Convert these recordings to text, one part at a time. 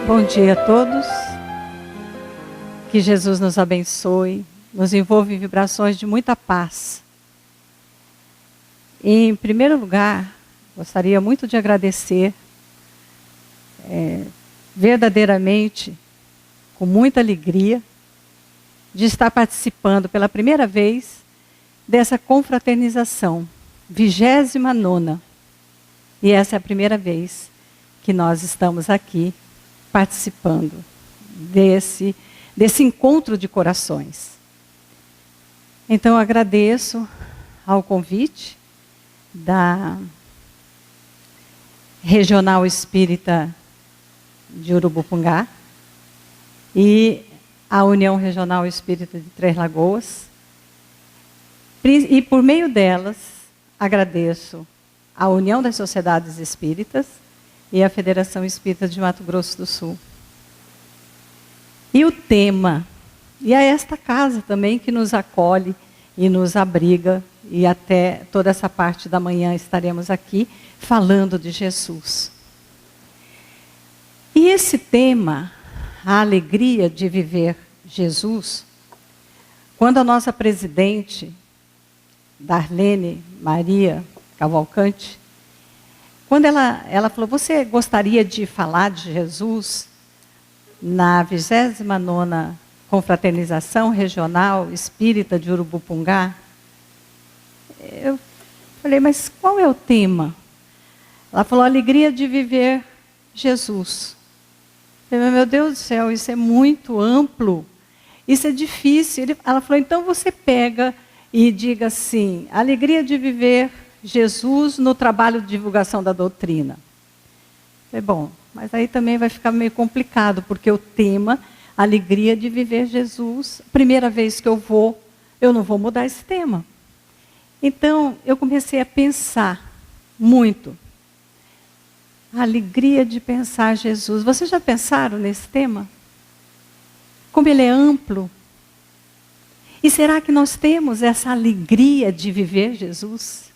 Bom dia a todos. Que Jesus nos abençoe, nos envolva em vibrações de muita paz. Em primeiro lugar, gostaria muito de agradecer, verdadeiramente, com muita alegria, de estar participando pela primeira vez dessa confraternização, 29ª. E essa é a primeira vez que nós estamos aqui participando desse encontro de corações. Então, agradeço ao convite da Regional Espírita de Urubupungá e a União Regional Espírita de Três Lagoas. E por meio delas, agradeço a União das Sociedades Espíritas e a Federação Espírita de Mato Grosso do Sul. E o tema, e a esta casa também que nos acolhe e nos abriga, e até toda essa parte da manhã estaremos aqui falando de Jesus. E esse tema, a alegria de viver Jesus, quando a nossa presidente, Darlene Maria Cavalcante, quando ela falou, você gostaria de falar de Jesus na 29ª Confraternização Regional Espírita de Urubupungá? Eu falei, mas qual é o tema? Ela falou, alegria de viver Jesus. Eu falei, meu Deus do céu, isso é muito amplo, isso é difícil. Ela falou, então você pega e diga assim, alegria de viver Jesus no trabalho de divulgação da doutrina. Eu falei, bom, mas aí também vai ficar meio complicado, porque o tema, alegria de viver Jesus, primeira vez que eu não vou mudar esse tema. Então, eu comecei a pensar muito. A alegria de pensar Jesus. Vocês já pensaram nesse tema? Como ele é amplo? E será que nós temos essa alegria de viver Jesus?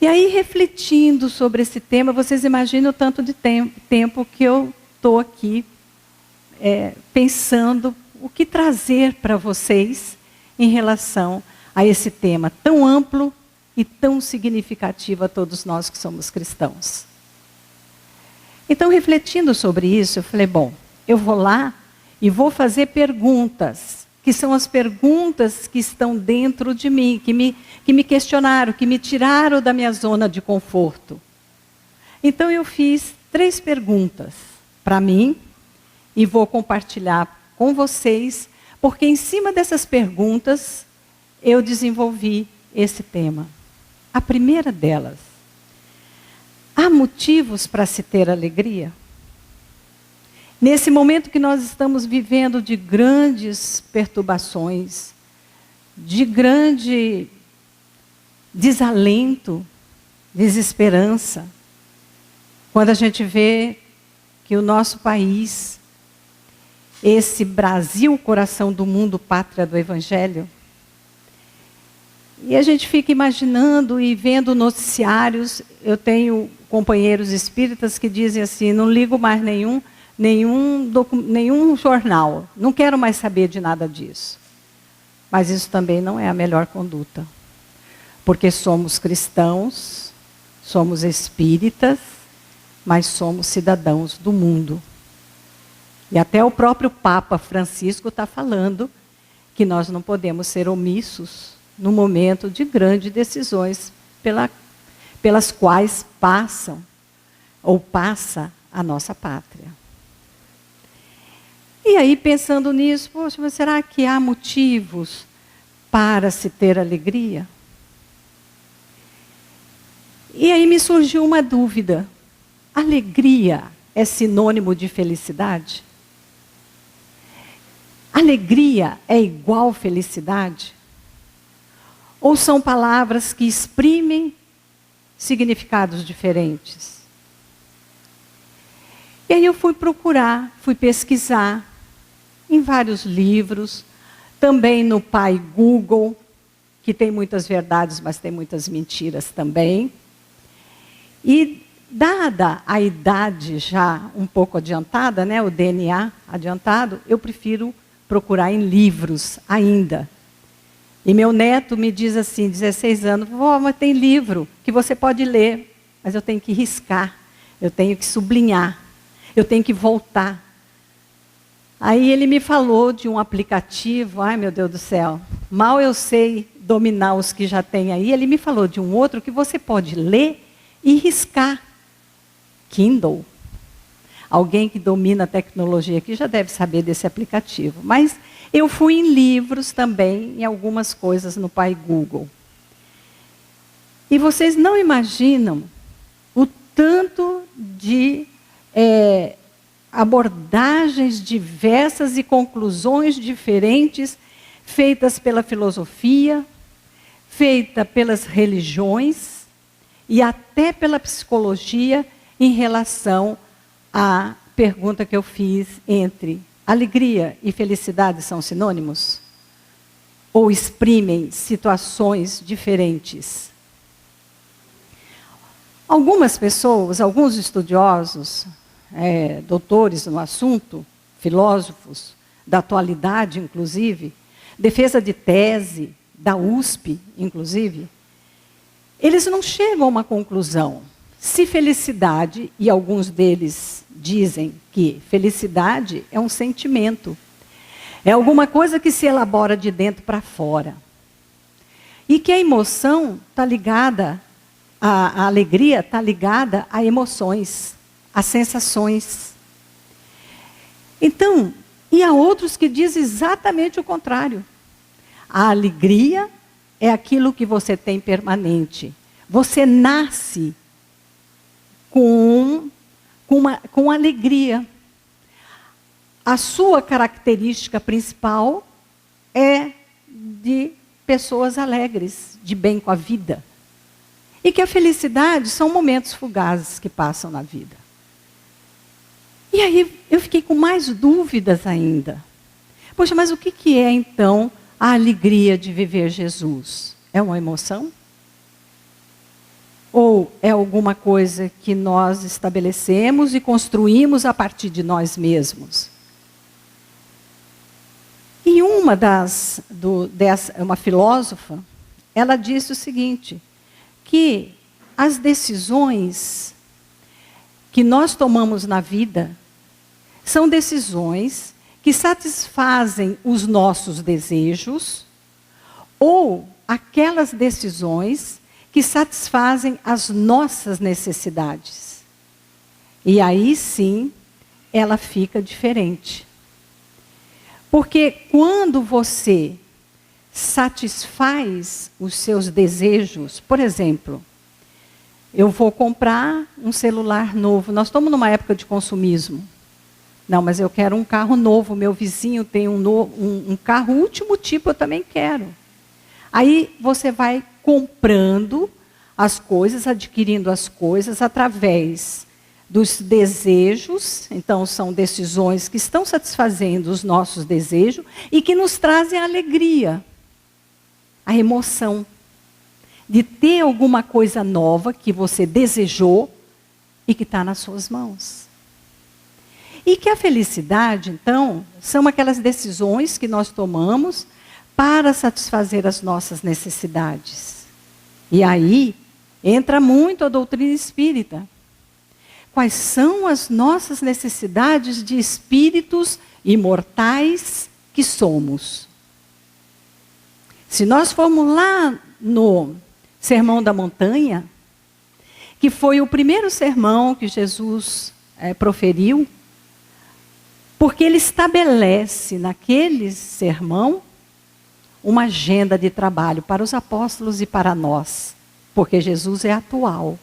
E aí, refletindo sobre esse tema, vocês imaginam o tanto de tempo que eu estou aqui pensando o que trazer para vocês em relação a esse tema tão amplo e tão significativo a todos nós que somos cristãos. Então, refletindo sobre isso, eu falei, bom, eu vou lá e vou fazer perguntas, que são as perguntas que estão dentro de mim, que me questionaram, que me tiraram da minha zona de conforto. Então, eu fiz 3 perguntas para mim e vou compartilhar com vocês, porque em cima dessas perguntas eu desenvolvi esse tema. A primeira delas, há motivos para se ter alegria? Nesse momento que nós estamos vivendo de grandes perturbações, de grande desalento, desesperança, quando a gente vê que o nosso país, esse Brasil, coração do mundo, pátria do Evangelho, e a gente fica imaginando e vendo noticiários. Eu tenho companheiros espíritas que dizem assim, não ligo mais nenhum jornal, não quero mais saber de nada disso. Mas isso também não é a melhor conduta. Porque somos cristãos, somos espíritas, mas somos cidadãos do mundo. E até o próprio Papa Francisco está falando que nós não podemos ser omissos no momento de grandes decisões pelas quais passa a nossa pátria. E aí, pensando nisso, poxa, mas será que há motivos para se ter alegria? E aí me surgiu uma dúvida. Alegria é sinônimo de felicidade? Alegria é igual felicidade? Ou são palavras que exprimem significados diferentes? E aí eu fui procurar, fui pesquisar em vários livros, também no pai Google, que tem muitas verdades, mas tem muitas mentiras também. E dada a idade já um pouco adiantada, né, o DNA adiantado, eu prefiro procurar em livros ainda. E meu neto me diz assim, 16 anos, vó, mas tem livro que você pode ler, mas eu tenho que riscar, eu tenho que sublinhar, eu tenho que voltar. Aí ele me falou de um aplicativo, ai meu Deus do céu, mal eu sei dominar os que já tem aí, ele me falou de um outro que você pode ler e riscar. Kindle. Alguém que domina a tecnologia aqui já deve saber desse aplicativo. Mas eu fui em livros também, em algumas coisas no Pai Google. E vocês não imaginam o tanto de abordagens diversas e conclusões diferentes feitas pela filosofia, feita pelas religiões e até pela psicologia em relação à pergunta que eu fiz entre alegria e felicidade são sinônimos? Ou exprimem situações diferentes? Algumas pessoas, alguns estudiosos, doutores no assunto, filósofos da atualidade, inclusive, defesa de tese, da USP, inclusive, eles não chegam a uma conclusão. Se felicidade, e alguns deles dizem que felicidade é um sentimento, é alguma coisa que se elabora de dentro para fora. E que a emoção está ligada, a alegria está ligada a emoções, a sensações. Então, e há outros que dizem exatamente o contrário. A alegria é aquilo que você tem permanente. Você nasce com alegria. A sua característica principal é de pessoas alegres, de bem com a vida. E que a felicidade são momentos fugazes que passam na vida. E aí eu fiquei com mais dúvidas ainda. Poxa, mas o que é então a alegria de viver Jesus? É uma emoção? Ou é alguma coisa que nós estabelecemos e construímos a partir de nós mesmos? E uma filósofa, ela disse o seguinte, que as decisões que nós tomamos na vida são decisões que satisfazem os nossos desejos ou aquelas decisões que satisfazem as nossas necessidades. E aí sim, ela fica diferente. Porque quando você satisfaz os seus desejos, por exemplo, eu vou comprar um celular novo. Nós estamos numa época de consumismo. Não, mas eu quero um carro novo. Meu vizinho tem um carro último tipo, eu também quero. Aí você vai comprando as coisas, adquirindo as coisas através dos desejos. Então, são decisões que estão satisfazendo os nossos desejos e que nos trazem a alegria, a emoção de ter alguma coisa nova que você desejou e que está nas suas mãos. E que a felicidade, então, são aquelas decisões que nós tomamos para satisfazer as nossas necessidades. E aí, entra muito a doutrina espírita. Quais são as nossas necessidades de espíritos imortais que somos? Se nós formos lá no Sermão da Montanha, que foi o primeiro sermão que Jesus proferiu, porque ele estabelece naquele sermão uma agenda de trabalho para os apóstolos e para nós, porque Jesus é atual.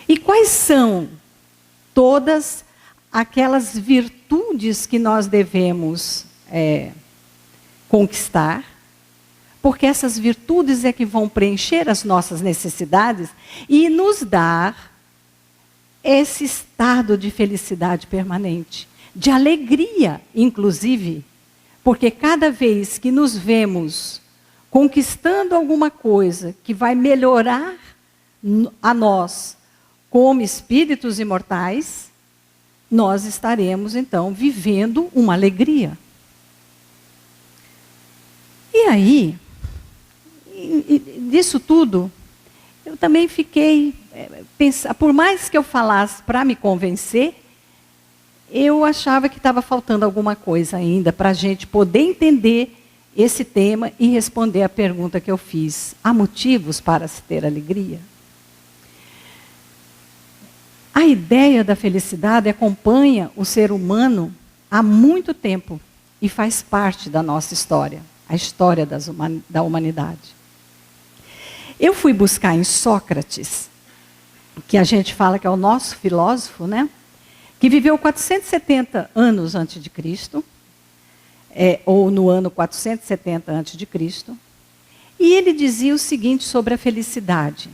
E quais são todas aquelas virtudes que nós devemos conquistar? Porque essas virtudes é que vão preencher as nossas necessidades e nos dar esse estado de felicidade permanente, de alegria, inclusive. Porque cada vez que nos vemos conquistando alguma coisa que vai melhorar a nós como espíritos imortais, nós estaremos, então, vivendo uma alegria. E aí, disso tudo, eu também fiquei pensando, por mais que eu falasse para me convencer, eu achava que estava faltando alguma coisa ainda para a gente poder entender esse tema e responder a pergunta que eu fiz. Há motivos para se ter alegria? A ideia da felicidade acompanha o ser humano há muito tempo e faz parte da nossa história, a história da humanidade. Eu fui buscar em Sócrates, que a gente fala que é o nosso filósofo, né? Que viveu 470 anos antes de Cristo, ou no ano 470 antes de Cristo, e ele dizia o seguinte sobre a felicidade: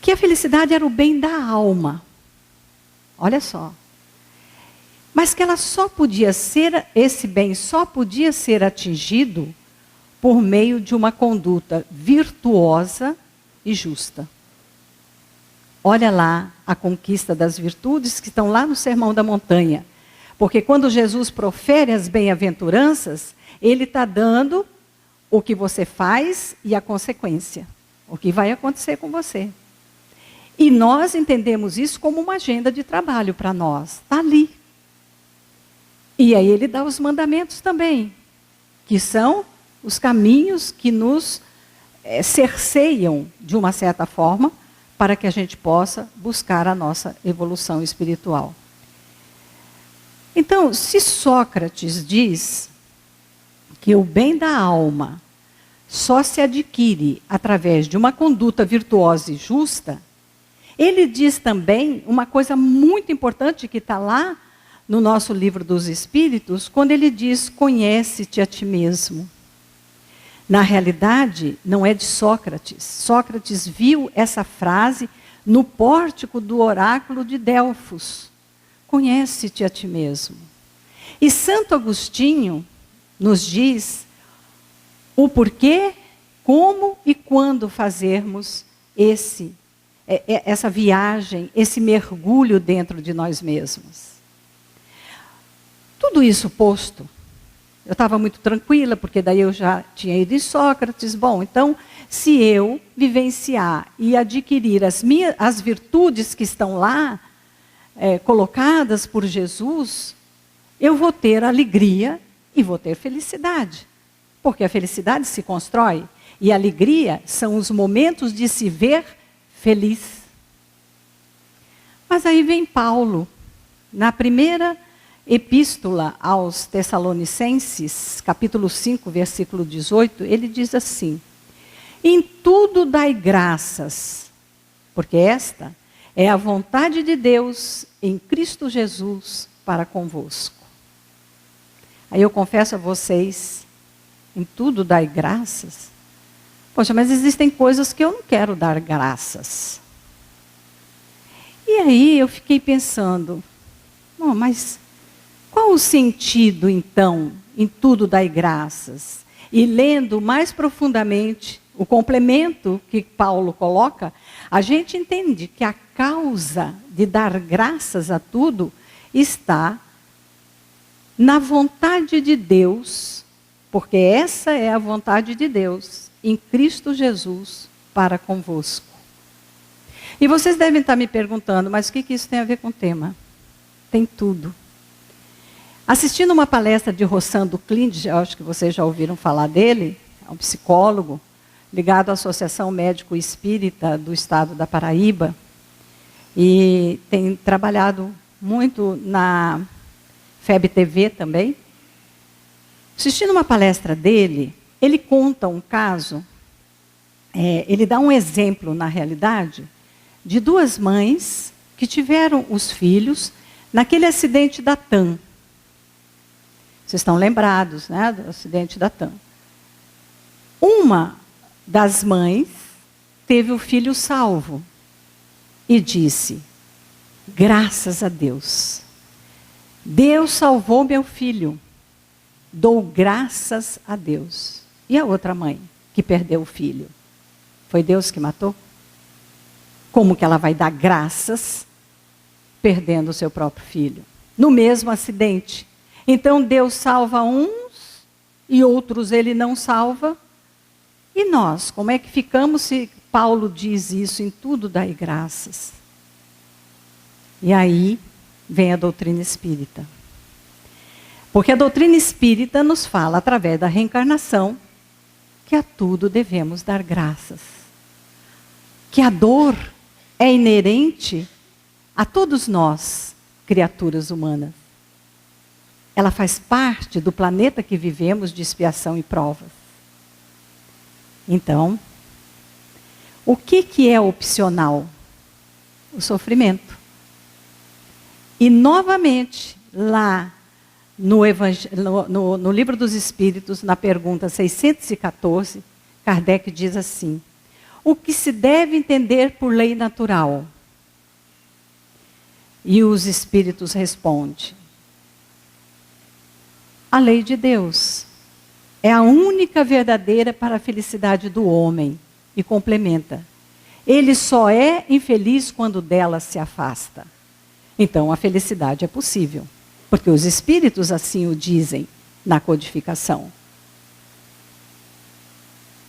que a felicidade era o bem da alma. Olha só. Mas que ela esse bem só podia ser atingido por meio de uma conduta virtuosa e justa. Olha lá a conquista das virtudes que estão lá no Sermão da Montanha. Porque quando Jesus profere as bem-aventuranças, ele está dando o que você faz e a consequência. O que vai acontecer com você. E nós entendemos isso como uma agenda de trabalho para nós. Está ali. E aí ele dá os mandamentos também, que são os caminhos que nos cerceiam, de uma certa forma, para que a gente possa buscar a nossa evolução espiritual. Então, se Sócrates diz que o bem da alma só se adquire através de uma conduta virtuosa e justa, ele diz também uma coisa muito importante que está lá no nosso livro dos Espíritos, quando ele diz: conhece-te a ti mesmo. Na realidade, não é de Sócrates. Sócrates viu essa frase no pórtico do oráculo de Delfos. Conhece-te a ti mesmo. E Santo Agostinho nos diz o porquê, como e quando fazermos essa viagem, esse mergulho dentro de nós mesmos. Tudo isso posto, eu estava muito tranquila, porque daí eu já tinha ido em Sócrates. Bom, então, se eu vivenciar e adquirir as virtudes que estão lá, colocadas por Jesus, eu vou ter alegria e vou ter felicidade. Porque a felicidade se constrói, e a alegria são os momentos de se ver feliz. Mas aí vem Paulo, na primeira Epístola aos Tessalonicenses, capítulo 5, versículo 18, ele diz assim: em tudo dai graças, porque esta é a vontade de Deus em Cristo Jesus para convosco. Aí eu confesso a vocês, em tudo dai graças. Poxa, mas existem coisas que eu não quero dar graças. E aí eu fiquei pensando, não, mas qual o sentido, então, em tudo dai graças? E lendo mais profundamente o complemento que Paulo coloca, a gente entende que a causa de dar graças a tudo está na vontade de Deus, porque essa é a vontade de Deus, em Cristo Jesus, para convosco. E vocês devem estar me perguntando, mas o que isso tem a ver com o tema? Tem tudo. Assistindo uma palestra de Rossando Clint, acho que vocês já ouviram falar dele, é um psicólogo, ligado à Associação Médico Espírita do Estado da Paraíba, e tem trabalhado muito na FEB TV também. Assistindo uma palestra dele, ele conta um caso, ele dá um exemplo, na realidade, de duas mães que tiveram os filhos naquele acidente da TAM. Vocês estão lembrados, né, do acidente da TAM. Uma das mães teve o filho salvo e disse: graças a Deus. Deus salvou meu filho. Dou graças a Deus. E a outra mãe que perdeu o filho? Foi Deus que matou? Como que ela vai dar graças perdendo o seu próprio filho? No mesmo acidente. Então Deus salva uns e outros ele não salva. E nós, como é que ficamos se Paulo diz isso, em tudo dai graças? E aí vem a doutrina espírita. Porque a doutrina espírita nos fala, através da reencarnação, que a tudo devemos dar graças. Que a dor é inerente a todos nós, criaturas humanas. Ela faz parte do planeta que vivemos de expiação e provas. Então, o que é opcional? O sofrimento. E novamente, lá no Livro dos Espíritos, na pergunta 614, Kardec diz assim: o que se deve entender por lei natural? E os Espíritos respondem: a lei de Deus é a única verdadeira para a felicidade do homem. E complementa: ele só é infeliz quando dela se afasta. Então a felicidade é possível, porque os Espíritos assim o dizem na codificação.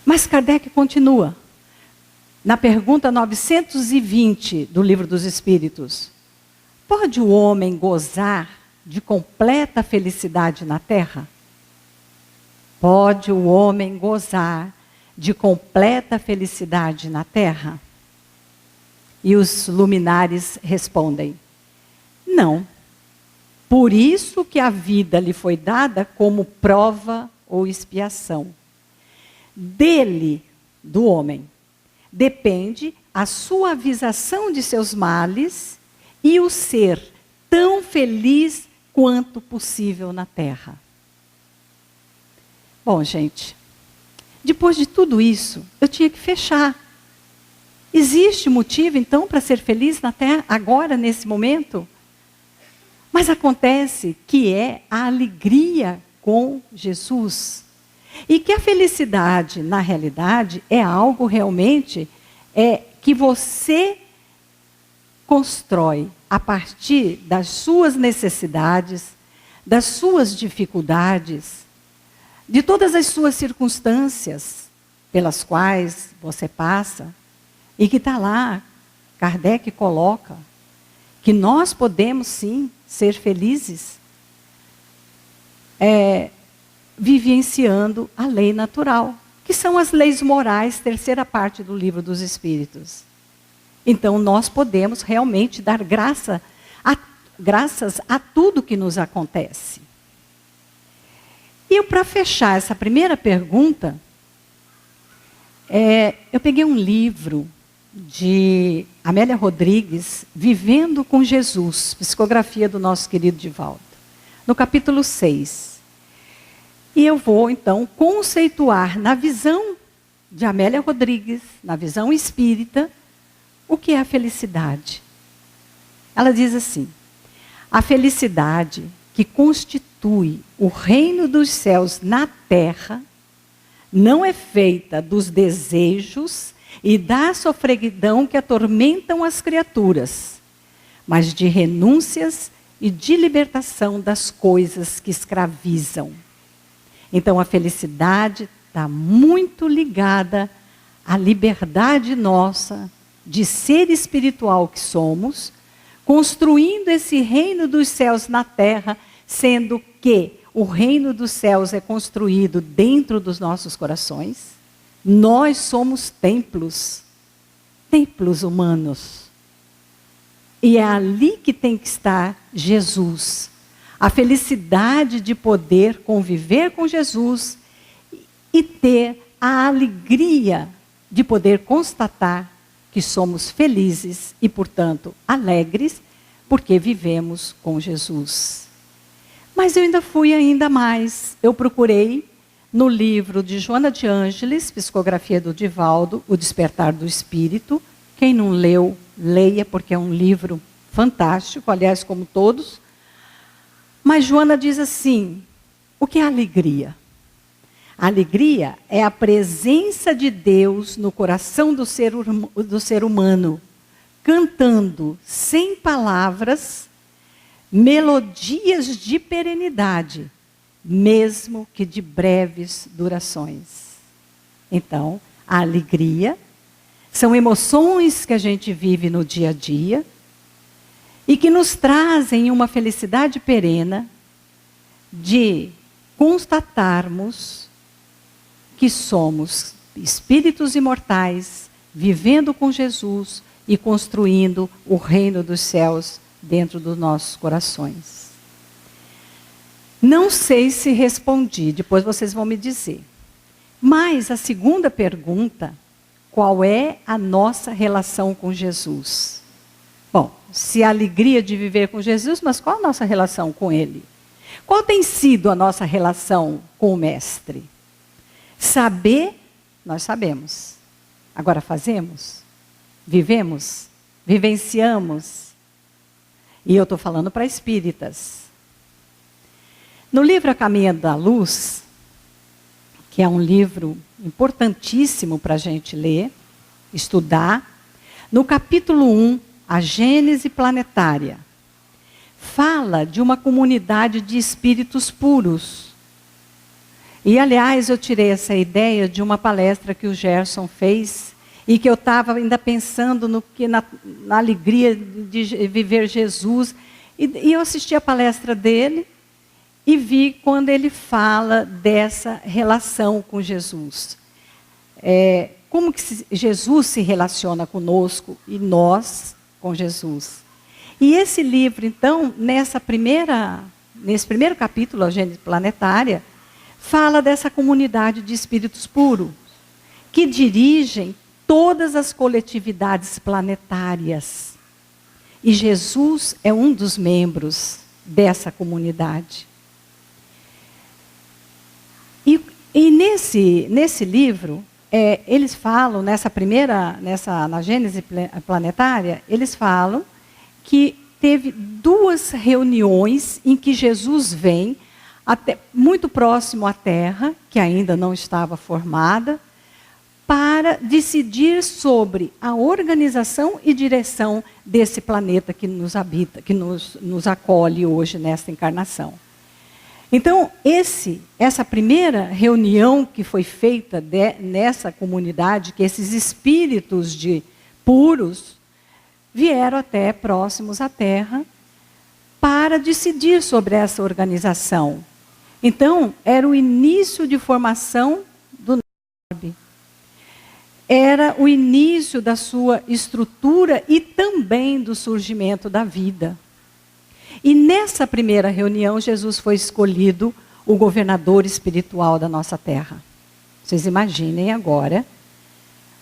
Mas Kardec continua. Na pergunta 920 do Livro dos Espíritos: pode o homem gozar de completa felicidade na Terra? Pode o homem gozar de completa felicidade na Terra? E os luminares respondem: não. Por isso que a vida lhe foi dada como prova ou expiação. Dele, do homem, depende a suavização de seus males e o ser tão feliz quanto possível na Terra. Bom, gente, depois de tudo isso, eu tinha que fechar. Existe motivo, então, para ser feliz na Terra, agora, nesse momento? Mas acontece que é a alegria com Jesus. E que a felicidade, na realidade, é algo realmente que você constrói a partir das suas necessidades, das suas dificuldades, de todas as suas circunstâncias pelas quais você passa, e que está lá, Kardec coloca, que nós podemos sim ser felizes, vivenciando a lei natural, que são as leis morais, terceira parte do Livro dos Espíritos. Então nós podemos realmente dar graças a tudo que nos acontece. E para fechar essa primeira pergunta, eu peguei um livro de Amélia Rodrigues, Vivendo com Jesus, psicografia do nosso querido Divaldo, no capítulo 6. E eu vou, então, conceituar na visão de Amélia Rodrigues, na visão espírita, o que é a felicidade. Ela diz assim: a felicidade que constitui o reino dos céus na terra não é feita dos desejos e da sofreguidão que atormentam as criaturas, mas de renúncias e de libertação das coisas que escravizam. Então a felicidade está muito ligada à liberdade nossa de ser espiritual que somos, construindo esse reino dos céus na terra, sendo que o reino dos céus é construído dentro dos nossos corações. Nós somos templos humanos. E é ali que tem que estar Jesus. A felicidade de poder conviver com Jesus e ter a alegria de poder constatar que somos felizes e, portanto, alegres, porque vivemos com Jesus. Mas eu ainda fui ainda mais. Eu procurei no livro de Joana de Ângeles, psicografia do Divaldo, O Despertar do Espírito. Quem não leu, leia, porque é um livro fantástico, aliás, como todos. Mas Joana diz assim: o que é alegria? A alegria é a presença de Deus no coração do ser humano, cantando sem palavras, melodias de perenidade, mesmo que de breves durações. Então, a alegria são emoções que a gente vive no dia a dia e que nos trazem uma felicidade perene de constatarmos que somos espíritos imortais, vivendo com Jesus e construindo o reino dos céus dentro dos nossos corações. Não sei se respondi, depois vocês vão me dizer. Mas a segunda pergunta, qual é a nossa relação com Jesus? Bom, se a alegria de viver com Jesus, mas qual a nossa relação com Ele? Qual tem sido a nossa relação com o Mestre? Saber, nós sabemos. Agora fazemos? Vivemos? Vivenciamos? E eu estou falando para espíritas. No livro A Caminho da Luz, que é um livro importantíssimo para a gente ler, estudar, no capítulo 1, a Gênese Planetária, fala de uma comunidade de espíritos puros. E, aliás, eu tirei essa ideia de uma palestra que o Gerson fez e que eu estava ainda pensando na alegria de viver Jesus. E eu assisti a palestra dele e vi quando ele fala dessa relação com Jesus. Como que Jesus se relaciona conosco e nós com Jesus. E esse livro, então, nesse primeiro capítulo, a Gênese Planetária, fala dessa comunidade de espíritos puros, que dirigem todas as coletividades planetárias. E Jesus é um dos membros dessa comunidade. E nesse livro, eles falam, na Gênese Planetária, eles falam que teve 2 reuniões em que Jesus vem, muito próximo à Terra, que ainda não estava formada, para decidir sobre a organização e direção desse planeta que nos habita, que nos acolhe hoje nesta encarnação. Então, essa primeira reunião que foi feita nessa comunidade, que esses espíritos puros vieram até próximos à Terra para decidir sobre essa organização. Então, era o início de formação do orbe. Era o início da sua estrutura e também do surgimento da vida. E nessa primeira reunião, Jesus foi escolhido o governador espiritual da nossa Terra. Vocês imaginem agora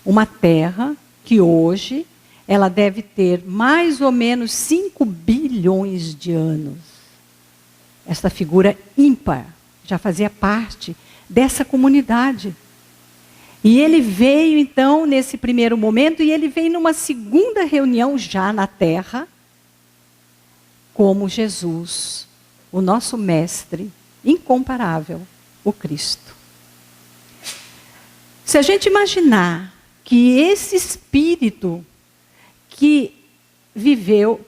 uma Terra que hoje ela deve ter mais ou menos 5 bilhões de anos. Esta figura ímpar já fazia parte dessa comunidade. E ele veio, então, nesse primeiro momento, e ele veio numa segunda reunião já na Terra, como Jesus, o nosso mestre incomparável, o Cristo. Se a gente imaginar que esse espírito que viveu,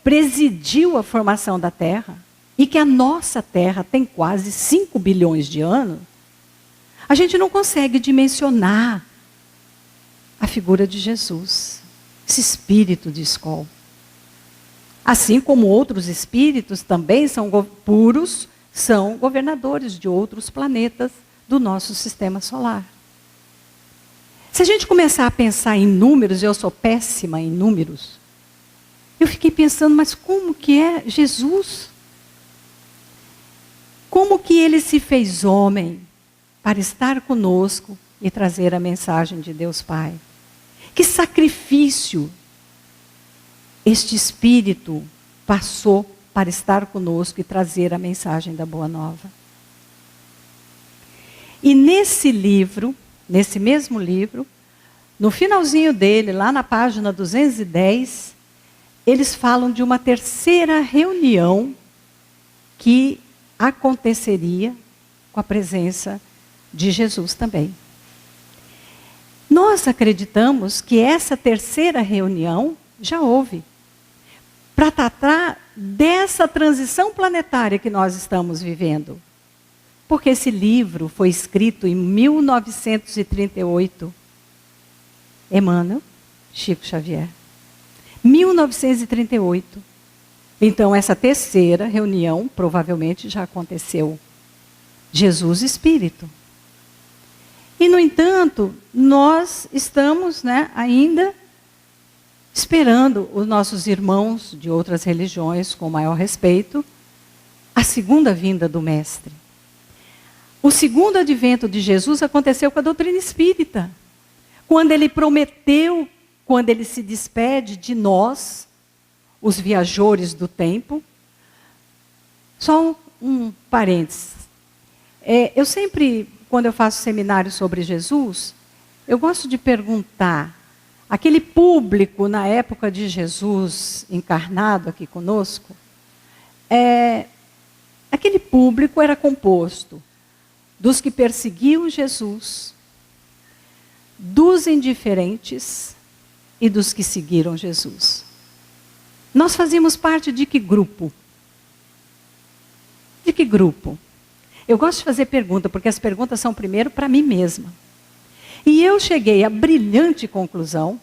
presidiu a formação da Terra, e que a nossa Terra tem quase 5 bilhões de anos, a gente não consegue dimensionar a figura de Jesus, esse espírito de escola. Assim como outros espíritos também são puros, são governadores de outros planetas do nosso sistema solar. Se a gente começar a pensar em números, eu sou péssima em números, eu fiquei pensando, mas como que é Jesus? Como que ele se fez homem para estar conosco e trazer a mensagem de Deus Pai? Que sacrifício este Espírito passou para estar conosco e trazer a mensagem da Boa Nova. E nesse livro, nesse mesmo livro, no finalzinho dele, lá na página 210, eles falam de uma terceira reunião que aconteceria com a presença de Jesus também. nós acreditamos que essa terceira reunião já houve, para tratar dessa transição planetária que nós estamos vivendo. Porque esse livro foi escrito em 1938. Emmanuel, Chico Xavier. 1938. Então, essa terceira reunião provavelmente já aconteceu. Jesus Espírito. E, no entanto, nós estamos, ainda esperando os nossos irmãos de outras religiões, com maior respeito, a segunda vinda do Mestre. O segundo advento de Jesus aconteceu com a doutrina espírita. Quando ele prometeu, quando ele se despede de nós, os viajores do tempo. Só um parênteses. Eu sempre, quando eu faço seminário sobre Jesus, eu gosto de perguntar, aquele público na época de Jesus encarnado aqui conosco, aquele público era composto dos que perseguiam Jesus, dos indiferentes e dos que seguiram Jesus. Nós fazíamos parte de que grupo? De que grupo? Eu gosto de fazer pergunta, porque as perguntas são primeiro para mim mesma. E eu cheguei à brilhante conclusão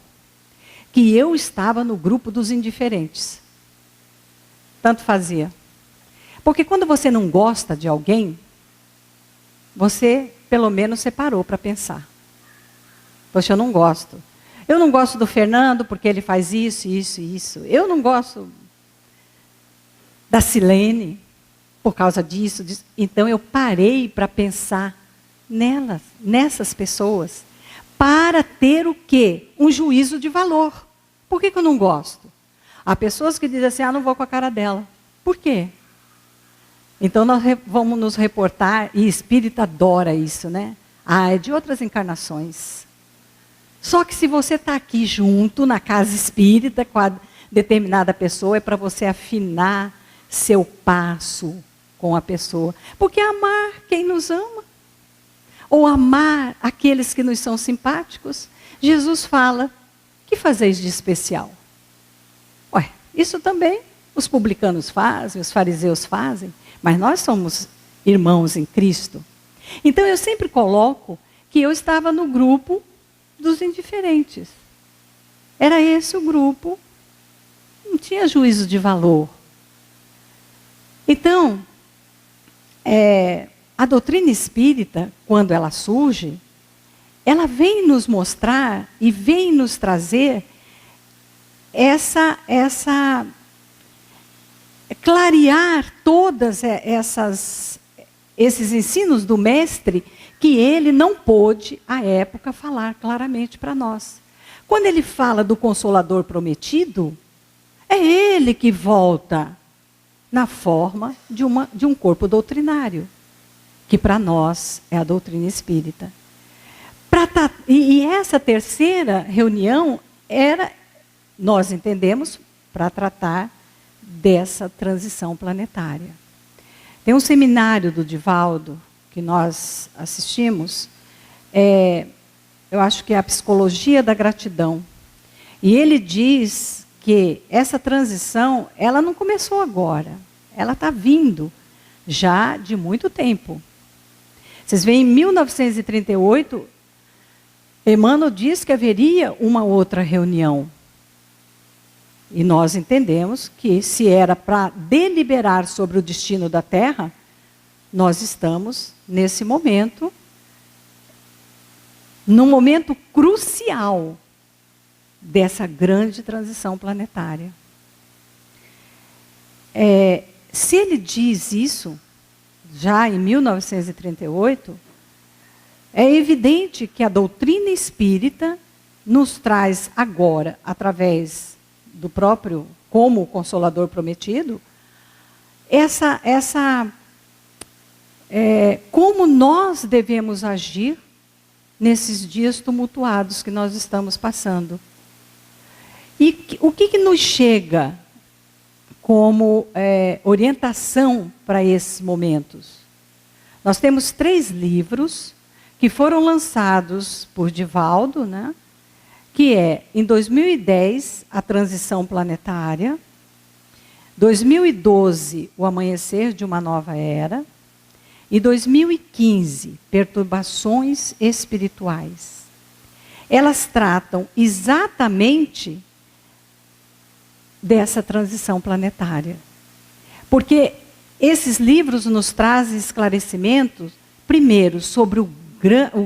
que eu estava no grupo dos indiferentes. Tanto fazia. Porque quando você não gosta de alguém, você pelo menos separou para pensar. Poxa, eu não gosto. Eu não gosto do Fernando porque ele faz isso, isso e isso. Eu não gosto da Silene por causa disso, disso. Então eu parei para pensar nelas, nessas pessoas, para ter o quê? Um juízo de valor. Por que eu não gosto? Há pessoas que dizem assim, não vou com a cara dela. Por quê? Então nós vamos nos reportar, e espírita adora isso, né? É de outras encarnações. Só que se você está aqui junto, na casa espírita, com a determinada pessoa, é para você afinar seu passo com a pessoa. Porque amar quem nos ama, ou amar aqueles que nos são simpáticos, Jesus fala, que fazeis de especial? Isso também os publicanos fazem, os fariseus fazem, mas nós somos irmãos em Cristo. Então eu sempre coloco que eu estava no grupo dos indiferentes. Era esse o grupo, não tinha juízo de valor. Então, a doutrina espírita, quando ela surge, ela vem nos mostrar e vem nos trazer clarear todas esses ensinos do mestre que ele não pôde, à época, falar claramente para nós. Quando ele fala do Consolador prometido, é ele que volta na forma de um corpo doutrinário, que para nós é a doutrina espírita. E essa terceira reunião nós entendemos, para tratar dessa transição planetária. Tem um seminário do Divaldo, que nós assistimos, eu acho que é a Psicologia da Gratidão. E ele diz que essa transição, ela não começou agora, ela está vindo já de muito tempo. Vocês veem, em 1938, Emmanuel diz que haveria uma outra reunião. E nós entendemos que se era para deliberar sobre o destino da Terra, nós estamos nesse momento, num momento crucial dessa grande transição planetária. Se ele diz isso, já em 1938, é evidente que a doutrina espírita nos traz agora, através do próprio, como o Consolador prometido, como nós devemos agir nesses dias tumultuados que nós estamos passando. E o que nos chega como orientação para esses momentos? Nós temos 3 livros que foram lançados por Divaldo, né? Que é, em 2010, a transição planetária, 2012, o amanhecer de uma nova era, e 2015, perturbações espirituais. Elas tratam exatamente dessa transição planetária. Porque esses livros nos trazem esclarecimentos, primeiro, sobre o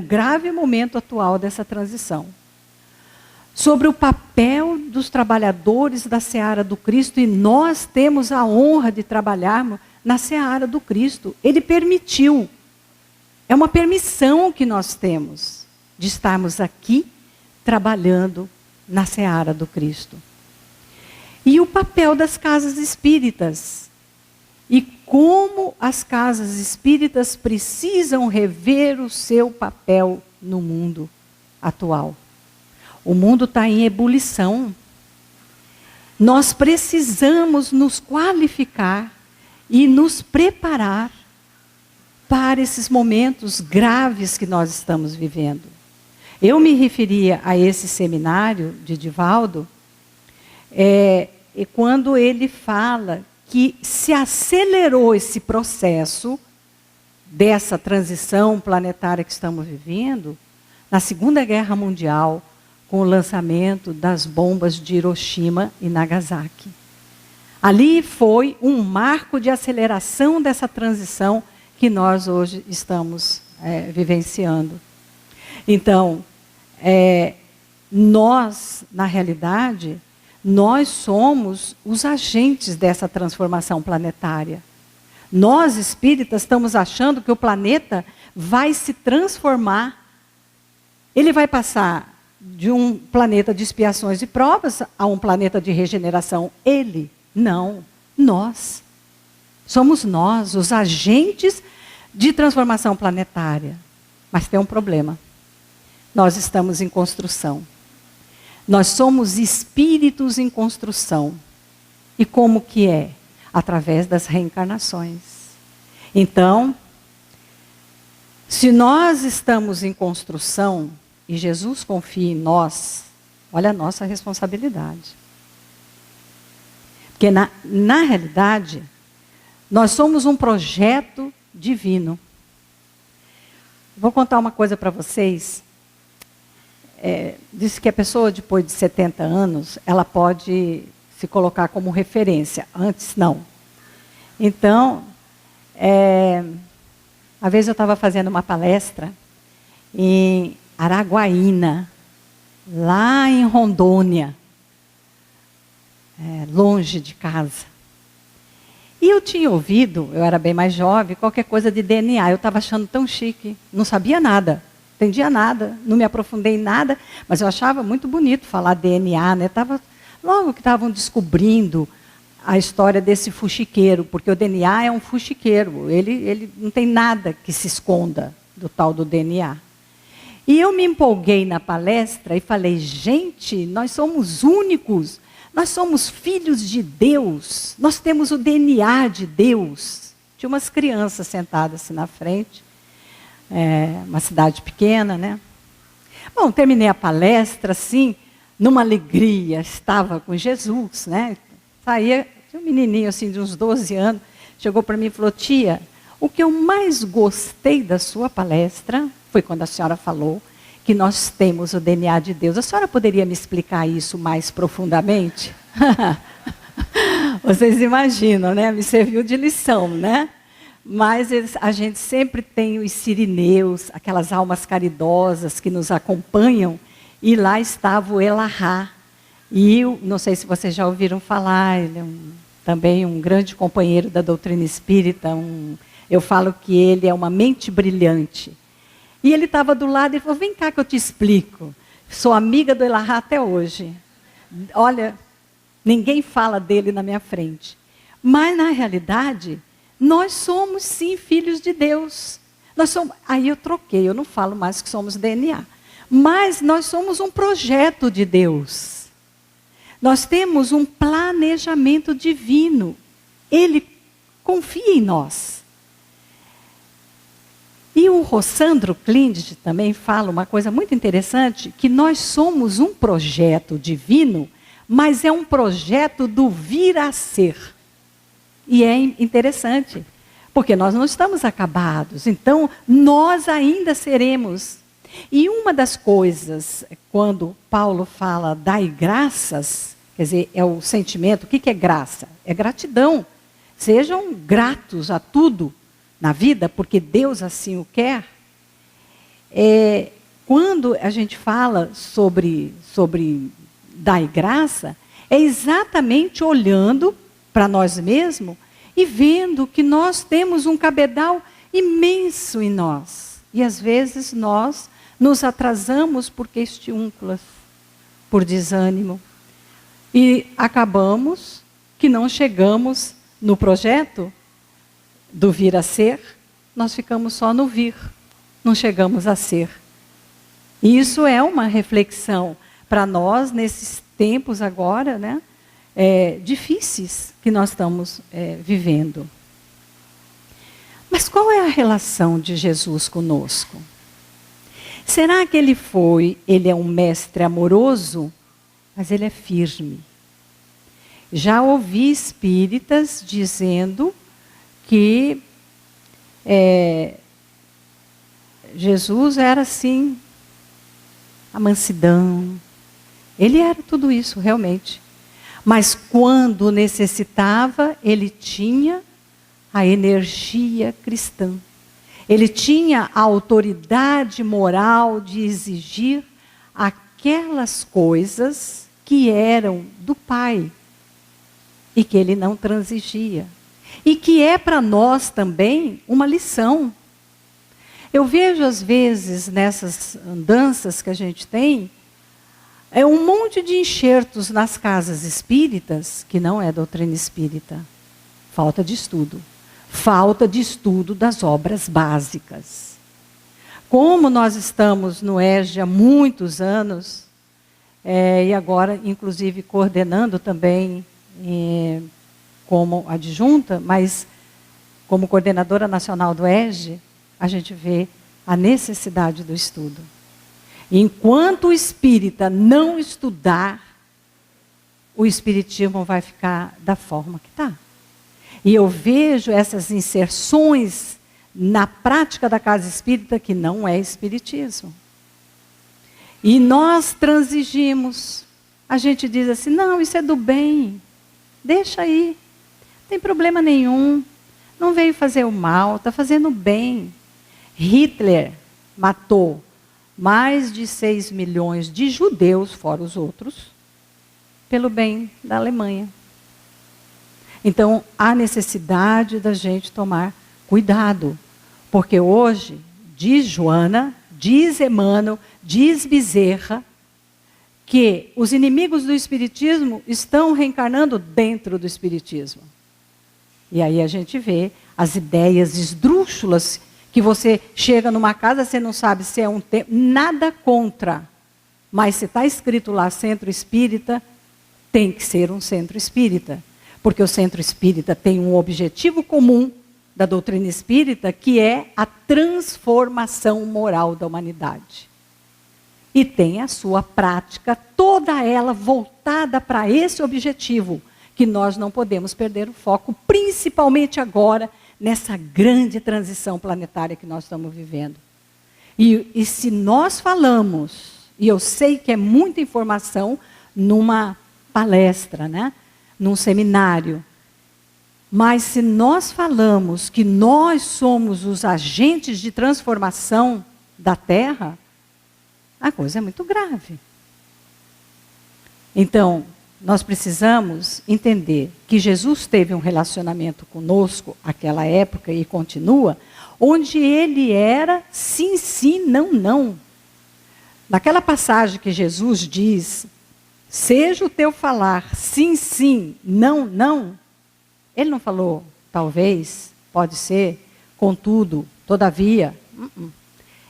grave momento atual dessa transição. Sobre o papel dos trabalhadores da seara do Cristo, e nós temos a honra de trabalharmos na seara do Cristo. Ele permitiu. É uma permissão que nós temos de estarmos aqui trabalhando na seara do Cristo. E o papel das casas espíritas. E como as casas espíritas precisam rever o seu papel no mundo atual. O mundo está em ebulição. Nós precisamos nos qualificar e nos preparar para esses momentos graves que nós estamos vivendo. Eu me referia a esse seminário de Divaldo, quando ele fala que se acelerou esse processo dessa transição planetária que estamos vivendo, na Segunda Guerra Mundial, com o lançamento das bombas de Hiroshima e Nagasaki. Ali foi um marco de aceleração dessa transição que nós hoje estamos vivenciando. Então, nós, na realidade, nós somos os agentes dessa transformação planetária. Nós, espíritas, estamos achando que o planeta vai se transformar. Ele vai passar de um planeta de expiações e provas a um planeta de regeneração. Ele, não, nós. Somos nós, os agentes de transformação planetária. Mas tem um problema. Nós estamos em construção. Nós somos espíritos em construção. E como que é? Através das reencarnações. Então, se nós estamos em construção e Jesus confia em nós, olha a nossa responsabilidade. Porque na realidade, nós somos um projeto divino. Vou contar uma coisa para vocês. Diz que a pessoa, depois de 70 anos, ela pode se colocar como referência. Antes, não. Então, uma vez eu estava fazendo uma palestra em Araguaína, lá em Rondônia, longe de casa. E eu tinha ouvido, eu era bem mais jovem, qualquer coisa de DNA. Eu estava achando tão chique, não sabia nada. Entendia nada, não me aprofundei em nada, mas eu achava muito bonito falar DNA, né? Logo que estavam descobrindo a história desse fuxiqueiro, porque o DNA é um fuxiqueiro, ele não tem nada que se esconda do tal do DNA. E eu me empolguei na palestra e falei, gente, nós somos únicos, nós somos filhos de Deus, nós temos o DNA de Deus. Tinha umas crianças sentadas assim na frente. Uma cidade pequena, né? Bom, terminei a palestra, assim, numa alegria, estava com Jesus, né? Saía, tinha um menininho, assim, de uns 12 anos, chegou para mim e falou, tia, o que eu mais gostei da sua palestra foi quando a senhora falou que nós temos o DNA de Deus. A senhora poderia me explicar isso mais profundamente? Vocês imaginam, né? Me serviu de lição, né? Mas a gente sempre tem os sirineus, aquelas almas caridosas que nos acompanham, e lá estava o Elahá. E não sei se vocês já ouviram falar, ele é também um grande companheiro da doutrina espírita, eu falo que ele é uma mente brilhante. E ele estava do lado e falou, vem cá que eu te explico. Sou amiga do Elahá até hoje. Olha, ninguém fala dele na minha frente. Mas, na realidade, nós somos, sim, filhos de Deus. Aí eu troquei, eu não falo mais que somos DNA. Mas nós somos um projeto de Deus. Nós temos um planejamento divino. Ele confia em nós. E o Rossandro Clindt também fala uma coisa muito interessante, que nós somos um projeto divino, mas é um projeto do vir a ser. E é interessante, porque nós não estamos acabados, então nós ainda seremos. E uma das coisas, quando Paulo fala dai graças, quer dizer, é o sentimento, o que é graça? É gratidão. Sejam gratos a tudo na vida, porque Deus assim o quer. Quando a gente fala sobre dai graça, é exatamente olhando para nós mesmos e vendo que nós temos um cabedal imenso em nós. E às vezes nós nos atrasamos por questiúnculas, por desânimo. E acabamos que não chegamos no projeto do vir a ser, nós ficamos só no vir, não chegamos a ser. E isso é uma reflexão para nós nesses tempos agora, né, difíceis que nós estamos vivendo. Mas qual é a relação de Jesus conosco? Será que ele é um mestre amoroso, mas ele é firme? Já ouvi espíritas dizendo que Jesus era assim, a mansidão. Ele era tudo isso, realmente. Mas quando necessitava, ele tinha a energia cristã. Ele tinha a autoridade moral de exigir aquelas coisas que eram do Pai e que ele não transigia. E que é para nós também uma lição. Eu vejo às vezes nessas andanças que a gente tem, um monte de enxertos nas casas espíritas, que não é doutrina espírita. Falta de estudo. Falta de estudo das obras básicas. Como nós estamos no EJA há muitos anos, e agora inclusive coordenando também como adjunta, mas como coordenadora nacional do EJA, a gente vê a necessidade do estudo. Enquanto o espírita não estudar, o espiritismo vai ficar da forma que está. E eu vejo essas inserções na prática da casa espírita que não é espiritismo. E nós transigimos. A gente diz assim, não, isso é do bem. Deixa aí. Não tem problema nenhum. Não veio fazer o mal, está fazendo o bem. Hitler matou mais de 6 milhões de judeus, fora os outros, pelo bem da Alemanha. Então, há necessidade da gente tomar cuidado. Porque hoje, diz Joana, diz Emmanuel, diz Bezerra, que os inimigos do Espiritismo estão reencarnando dentro do Espiritismo. E aí a gente vê as ideias esdrúxulas, que você chega numa casa, você não sabe se é um templo, nada contra. Mas se está escrito lá centro espírita, tem que ser um centro espírita. Porque o centro espírita tem um objetivo comum da doutrina espírita, que é a transformação moral da humanidade. E tem a sua prática, toda ela voltada para esse objetivo, que nós não podemos perder o foco, principalmente agora, nessa grande transição planetária que nós estamos vivendo. E se nós falamos, e eu sei que é muita informação numa palestra, né? Num seminário, mas se nós falamos que nós somos os agentes de transformação da Terra, a coisa é muito grave. Então, nós precisamos entender que Jesus teve um relacionamento conosco naquela época e continua, onde ele era sim, sim, não, não. Naquela passagem que Jesus diz, seja o teu falar sim, sim, não, não, ele não falou talvez, pode ser, contudo, todavia.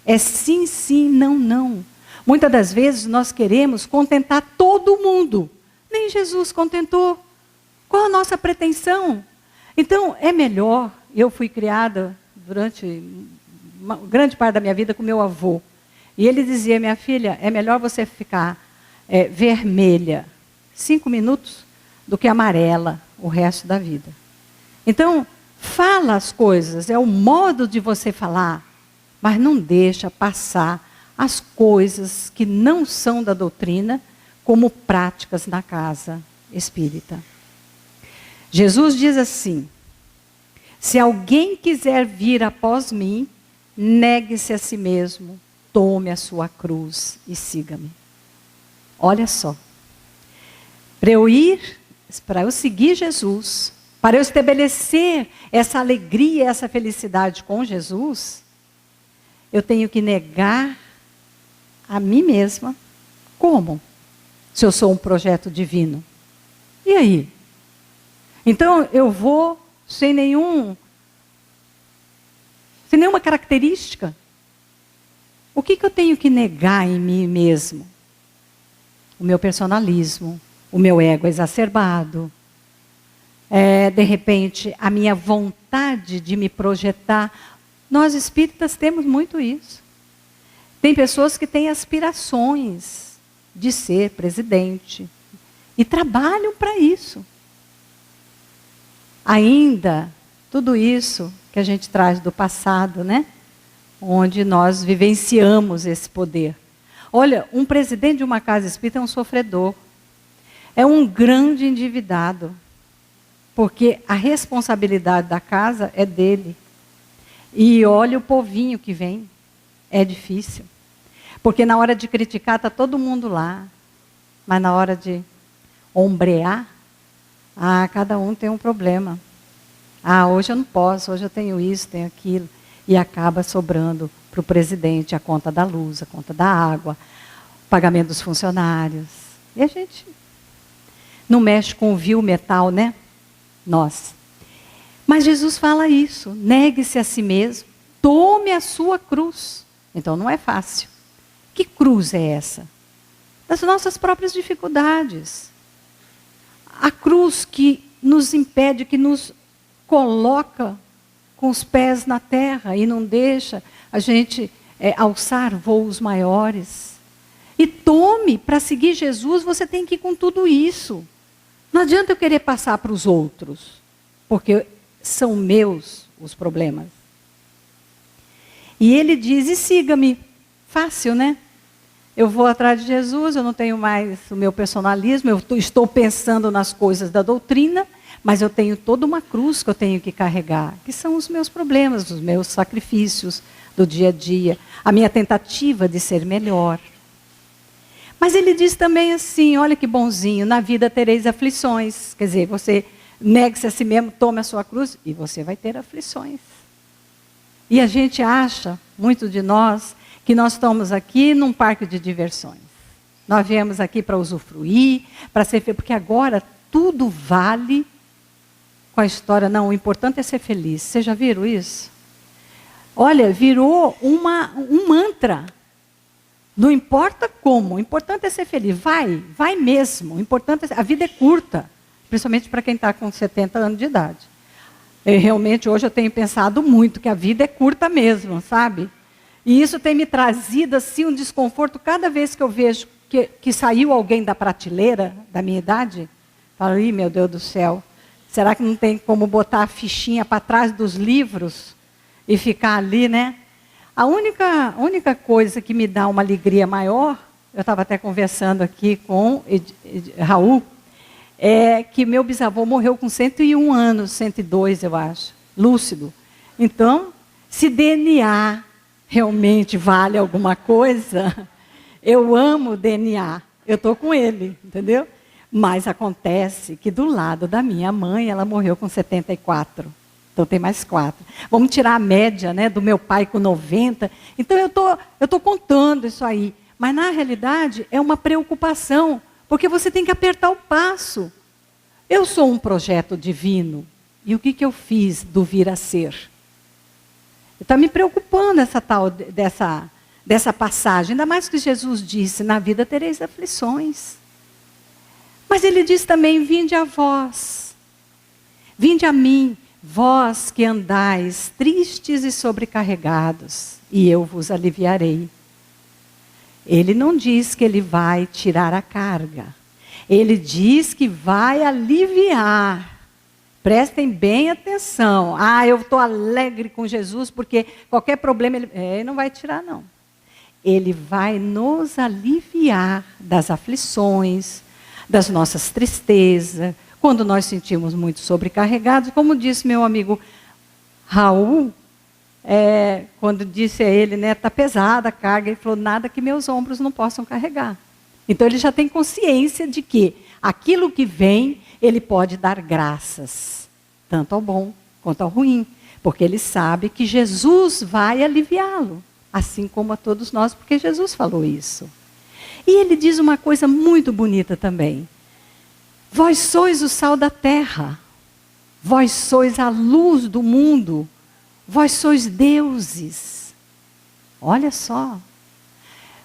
É sim, sim, não, não. Muitas das vezes nós queremos contentar todo mundo. Nem Jesus contentou. Qual a nossa pretensão? Então, é melhor, eu fui criada durante grande parte da minha vida com meu avô. E ele dizia, minha filha, é melhor você ficar vermelha 5 minutos do que amarela o resto da vida. Então, fala as coisas, é o modo de você falar, mas não deixa passar as coisas que não são da doutrina como práticas na casa espírita. Jesus diz assim, se alguém quiser vir após mim, negue-se a si mesmo, tome a sua cruz e siga-me. Olha só, para eu seguir Jesus, para eu estabelecer essa alegria, essa felicidade com Jesus, eu tenho que negar a mim mesma. Como? Se eu sou um projeto divino. E aí? Então eu vou sem nenhuma característica. O que eu tenho que negar em mim mesmo? O meu personalismo, o meu ego exacerbado, de repente a minha vontade de me projetar. Nós espíritas temos muito isso. Tem pessoas que têm aspirações de ser presidente e trabalham para isso. Ainda, tudo isso que a gente traz do passado, né? Onde nós vivenciamos esse poder. Olha, um presidente de uma casa espírita é um sofredor. É um grande endividado. Porque a responsabilidade da casa é dele. E olha o povinho que vem. É difícil. Porque na hora de criticar está todo mundo lá. Mas na hora de ombrear, cada um tem um problema. Hoje eu não posso, hoje eu tenho isso, tenho aquilo. E acaba sobrando para o presidente a conta da luz, a conta da água, o pagamento dos funcionários. E a gente não mexe com o vil metal, né? Nós. Mas Jesus fala isso, negue-se a si mesmo, tome a sua cruz. Então não é fácil. Que cruz é essa? Das nossas próprias dificuldades. A cruz que nos impede, que nos coloca com os pés na terra e não deixa a gente alçar voos maiores. E tome, para seguir Jesus, você tem que ir com tudo isso. Não adianta eu querer passar para os outros, porque são meus os problemas. E ele diz, e siga-me. Fácil, né? Eu vou atrás de Jesus, eu não tenho mais o meu personalismo, eu estou pensando nas coisas da doutrina, mas eu tenho toda uma cruz que eu tenho que carregar, que são os meus problemas, os meus sacrifícios do dia a dia, a minha tentativa de ser melhor. Mas ele diz também assim, olha que bonzinho, na vida tereis aflições. Quer dizer, você negue-se a si mesmo, tome a sua cruz e você vai ter aflições. E a gente acha, muito de nós, que nós estamos aqui num parque de diversões. Nós viemos aqui para usufruir, para ser feliz, porque agora tudo vale com a história. Não, o importante é ser feliz. Vocês já viram isso? Olha, virou um mantra. Não importa como, o importante é ser feliz. Vai mesmo. O importante a vida é curta, principalmente para quem está com 70 anos de idade. Realmente, hoje eu tenho pensado muito que a vida é curta mesmo, sabe? E isso tem me trazido assim, um desconforto cada vez que eu vejo que saiu alguém da prateleira, da minha idade. Falo, ih, meu Deus do céu, será que não tem como botar a fichinha para trás dos livros e ficar ali, né? A única coisa que me dá uma alegria maior, eu estava até conversando aqui com Raul, é que meu bisavô morreu com 101 anos, 102 eu acho, lúcido. Então, se DNA realmente vale alguma coisa, eu amo o DNA, eu estou com ele, entendeu? Mas acontece que do lado da minha mãe, ela morreu com 74. Então tem mais 4. Vamos tirar a média, né, do meu pai com 90. Então eu tô contando isso aí. Mas na realidade é uma preocupação, porque você tem que apertar o passo. Eu sou um projeto divino. E o que eu fiz do vir a ser? Está me preocupando essa tal dessa passagem. Ainda mais que Jesus disse, na vida tereis aflições. Mas ele diz também, vinde a vós. Vinde a mim. Vós que andais tristes e sobrecarregados, e eu vos aliviarei. Ele não diz que ele vai tirar a carga. Ele diz que vai aliviar. Prestem bem atenção. Eu estou alegre com Jesus porque qualquer problema ele não vai tirar, não. Ele vai nos aliviar das aflições, das nossas tristezas, quando nós sentimos muito sobrecarregados. Como disse meu amigo Raul, quando disse a ele, né, está pesada a carga, ele falou, nada que meus ombros não possam carregar. Então ele já tem consciência de que aquilo que vem, ele pode dar graças, tanto ao bom quanto ao ruim, porque ele sabe que Jesus vai aliviá-lo, assim como a todos nós, porque Jesus falou isso. E ele diz uma coisa muito bonita também. Vós sois o sal da terra, vós sois a luz do mundo, vós sois deuses. Olha só.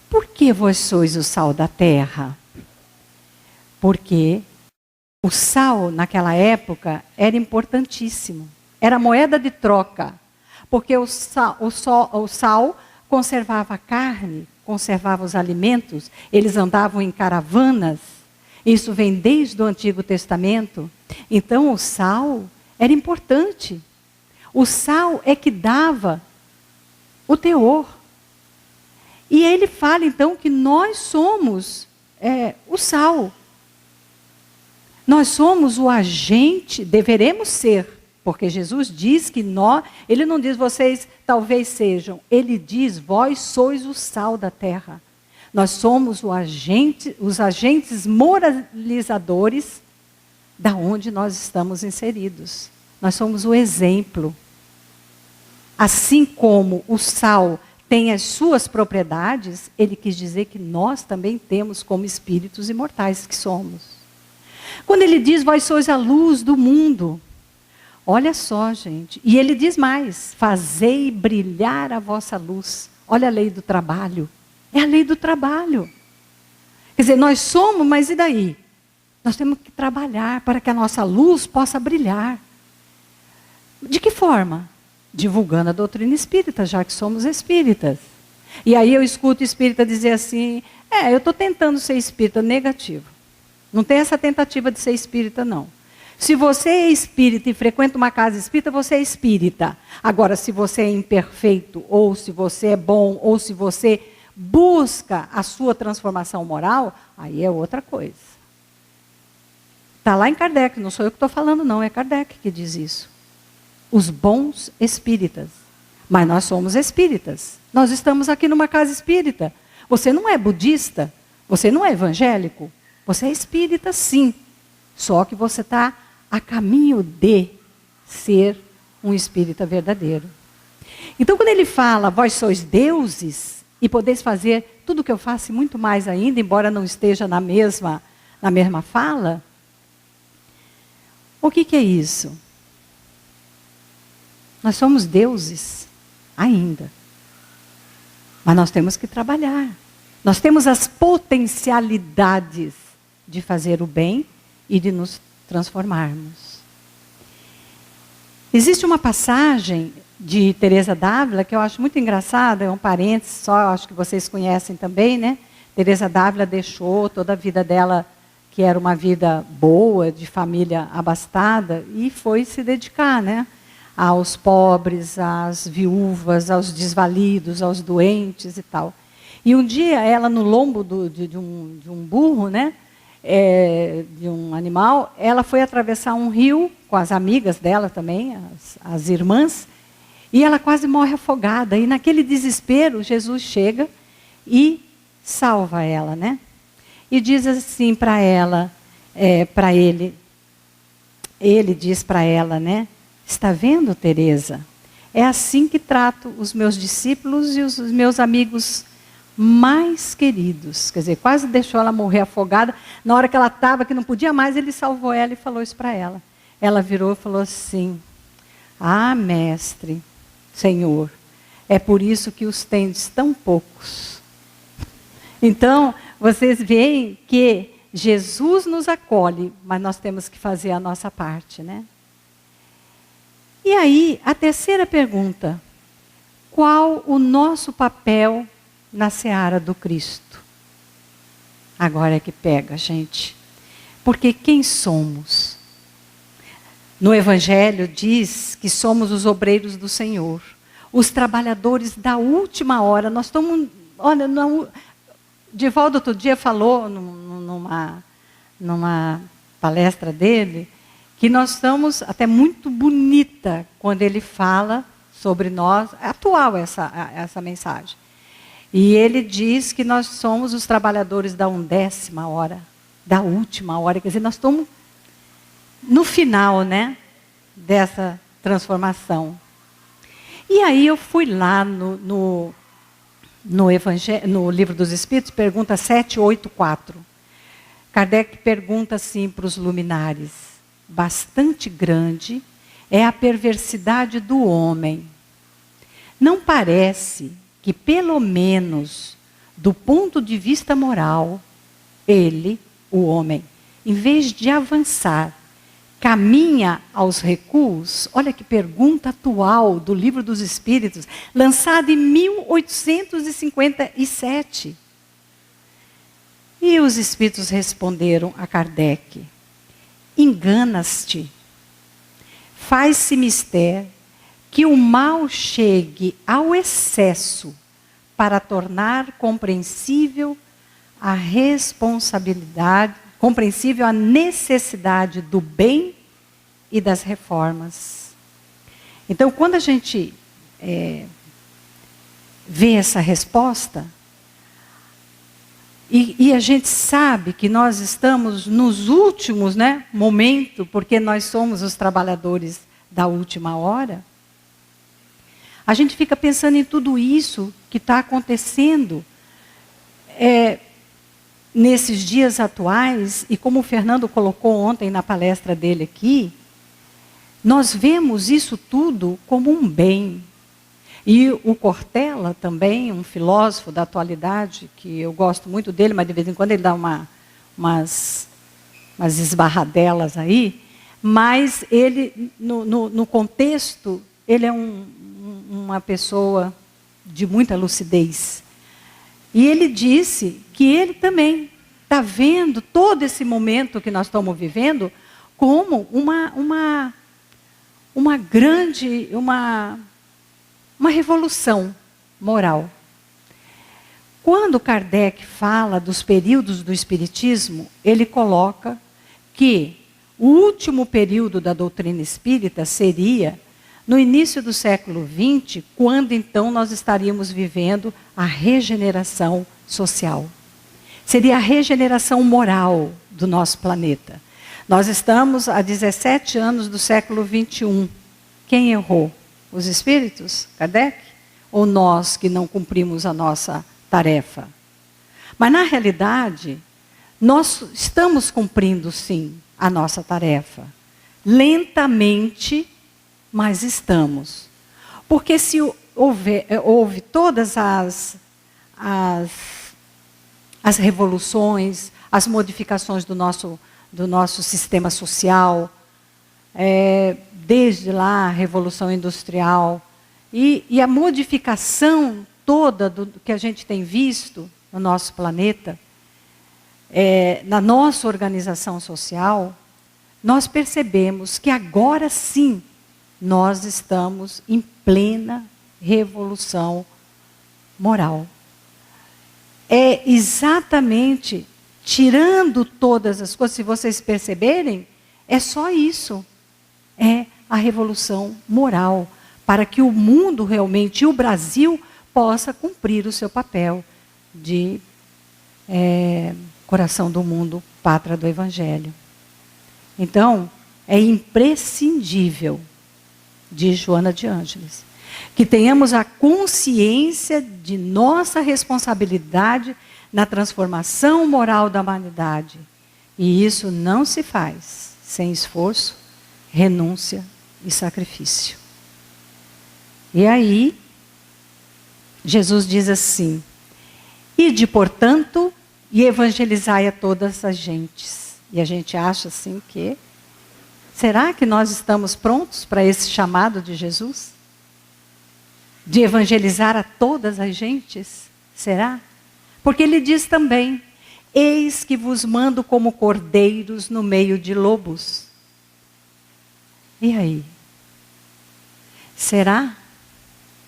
Por que vós sois o sal da terra? Porque o sal, naquela época, era importantíssimo. Era moeda de troca. Porque o sal conservava a carne, conservava os alimentos. Eles andavam em caravanas. Isso vem desde o Antigo Testamento. Então, o sal era importante. O sal é que dava o teor. E ele fala, então, que nós somos o sal. Nós somos o agente, deveremos ser, porque Jesus diz que ele não diz vocês talvez sejam, ele diz vós sois o sal da terra. Nós somos os agentes moralizadores da onde nós estamos inseridos. Nós somos o exemplo. Assim como o sal tem as suas propriedades, ele quis dizer que nós também temos como espíritos imortais que somos. Quando ele diz, vós sois a luz do mundo, olha só, gente, e ele diz mais, fazei brilhar a vossa luz. Olha a lei do trabalho, é a lei do trabalho. Quer dizer, nós somos, mas e daí? Nós temos que trabalhar para que a nossa luz possa brilhar. De que forma? Divulgando a doutrina espírita, já que somos espíritas. E aí eu escuto espírita dizer assim, eu estou tentando ser espírita, negativo. Não tem essa tentativa de ser espírita, não. Se você é espírita e frequenta uma casa espírita, você é espírita. Agora, se você é imperfeito, ou se você é bom, ou se você busca a sua transformação moral, aí é outra coisa. Está lá em Kardec, não sou eu que estou falando, não, é Kardec que diz isso. Os bons espíritas. Mas nós somos espíritas. Nós estamos aqui numa casa espírita. Você não é budista, você não é evangélico, você é espírita sim. Só que você está a caminho de ser um espírita verdadeiro. Então quando ele fala, vós sois deuses, e podeis fazer tudo o que eu faço e muito mais ainda, embora não esteja na mesma fala, o que é isso? Nós somos deuses ainda. Mas nós temos que trabalhar. Nós temos as potencialidades de fazer o bem e de nos transformarmos. Existe uma passagem de Teresa d'Ávila que eu acho muito engraçada, é um parênteses só, acho que vocês conhecem também, né? Teresa d'Ávila deixou toda a vida dela, que era uma vida boa, de família abastada, e foi se dedicar, né? Aos pobres, às viúvas, aos desvalidos, aos doentes e tal. E um dia, ela no lombo de um burro, né, de um animal, ela foi atravessar um rio com as amigas dela também, as irmãs, e ela quase morre afogada. E naquele desespero, Jesus chega e salva ela, né? E diz assim para ela, para ele diz para ela, né? Está vendo, Teresa? É assim que trato os meus discípulos e os meus amigos mais queridos. Quer dizer, quase deixou ela morrer afogada. Na hora que ela estava, que não podia mais, ele salvou ela e falou isso para ela. Ela virou e falou assim, mestre, Senhor, é por isso que os tendes tão poucos. Então, vocês veem que Jesus nos acolhe, mas nós temos que fazer a nossa parte, né? E aí, a terceira pergunta: qual o nosso papel na seara do Cristo? Agora é que pega, gente. Porque quem somos? No Evangelho diz que somos os obreiros do Senhor, os trabalhadores da última hora. Nós estamos, olha, Divaldo outro dia falou numa palestra dele, que nós estamos, até muito bonita, quando ele fala sobre nós, é atual essa mensagem. E ele diz que nós somos os trabalhadores da 1ª hora, da última hora, quer dizer, nós estamos no final, né, dessa transformação. E aí eu fui lá no Livro dos Espíritos, pergunta 784. Kardec pergunta assim para os luminares: bastante grande é a perversidade do homem. Não parece que, pelo menos do ponto de vista moral, ele, o homem, em vez de avançar, caminha aos recuos? Olha que pergunta atual do Livro dos Espíritos, lançada em 1857. E os Espíritos responderam a Kardec: enganas-te. Faz-se mister que o mal chegue ao excesso para tornar compreensível a responsabilidade, compreensível a necessidade do bem e das reformas. Então, quando a gente vê essa resposta, e a gente sabe que nós estamos nos últimos, né, momentos, porque nós somos os trabalhadores da última hora, a gente fica pensando em tudo isso que está acontecendo nesses dias atuais, e como o Fernando colocou ontem na palestra dele aqui, nós vemos isso tudo como um bem. E o Cortella também, um filósofo da atualidade, que eu gosto muito dele, mas de vez em quando ele dá umas esbarradelas aí, mas ele, no contexto, ele é uma pessoa de muita lucidez. E ele disse que ele também está vendo todo esse momento que nós estamos vivendo como uma grande, uma revolução moral. Quando Kardec fala dos períodos do Espiritismo, ele coloca que o último período da doutrina espírita seria no início do século XX, quando então nós estaríamos vivendo a regeneração social. Seria a regeneração moral do nosso planeta. Nós estamos há 17 anos do século XXI. Quem errou? Os espíritos, Kardec? Ou nós que não cumprimos a nossa tarefa? Mas na realidade, nós estamos cumprindo sim a nossa tarefa. Lentamente, mas estamos. Porque se houve todas as revoluções, as modificações do nosso sistema social, desde lá a Revolução Industrial, e a modificação toda que a gente tem visto no nosso planeta, na nossa organização social, nós percebemos que agora sim nós estamos em plena revolução moral. É exatamente tirando todas as coisas, se vocês perceberem, é só isso. É a revolução moral, para que o mundo realmente, e o Brasil, possa cumprir o seu papel de coração do mundo, pátria do Evangelho. Então, é imprescindível, diz Joana de Ângeles, que tenhamos a consciência de nossa responsabilidade na transformação moral da humanidade. E isso não se faz sem esforço, renúncia e sacrifício. E aí, Jesus diz assim: ide, portanto, e evangelizai a todas as gentes. E a gente acha assim que Será que nós estamos prontos para esse chamado de Jesus? De evangelizar a todas as gentes? Será? Porque ele diz também: eis que vos mando como cordeiros no meio de lobos. E aí? Será?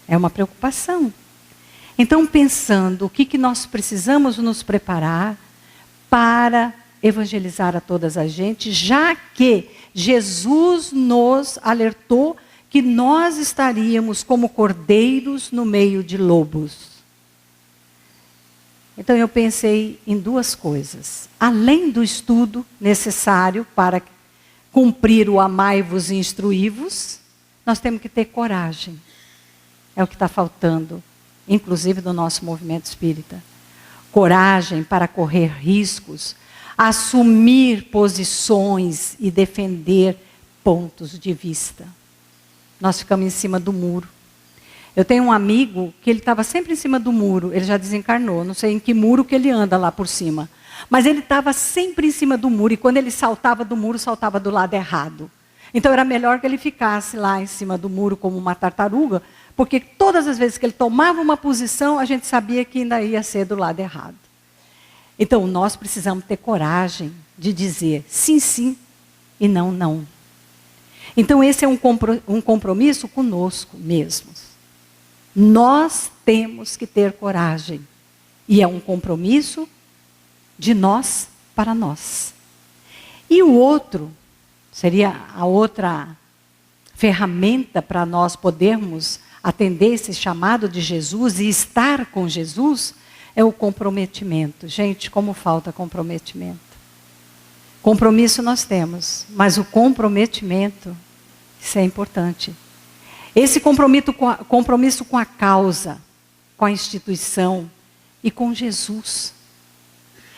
É uma preocupação. Então, pensando o que nós precisamos nos preparar para evangelizar a todas as gentes, já que Jesus nos alertou que nós estaríamos como cordeiros no meio de lobos. Então eu pensei em duas coisas. Além do estudo necessário para cumprir o amai-vos e instruí-vos, nós temos que ter coragem. É o que está faltando, inclusive do nosso movimento espírita. Coragem para correr riscos, assumir posições e defender pontos de vista. Nós ficamos em cima do muro. Eu tenho um amigo que ele estava sempre em cima do muro, ele já desencarnou, não sei em que muro que ele anda lá por cima. Mas ele estava sempre em cima do muro, e quando ele saltava do muro, saltava do lado errado. Então era melhor que ele ficasse lá em cima do muro como uma tartaruga, porque todas as vezes que ele tomava uma posição, a gente sabia que ainda ia ser do lado errado. Então nós precisamos ter coragem de dizer sim, sim e não, não. Então esse é um compromisso conosco mesmos. Nós temos que ter coragem. E é um compromisso de nós para nós. E o outro, seria a outra ferramenta para nós podermos atender esse chamado de Jesus e estar com Jesus, é o comprometimento. Gente, como falta comprometimento. Compromisso nós temos, mas o comprometimento, isso é importante. Esse compromisso com a causa, com a instituição e com Jesus.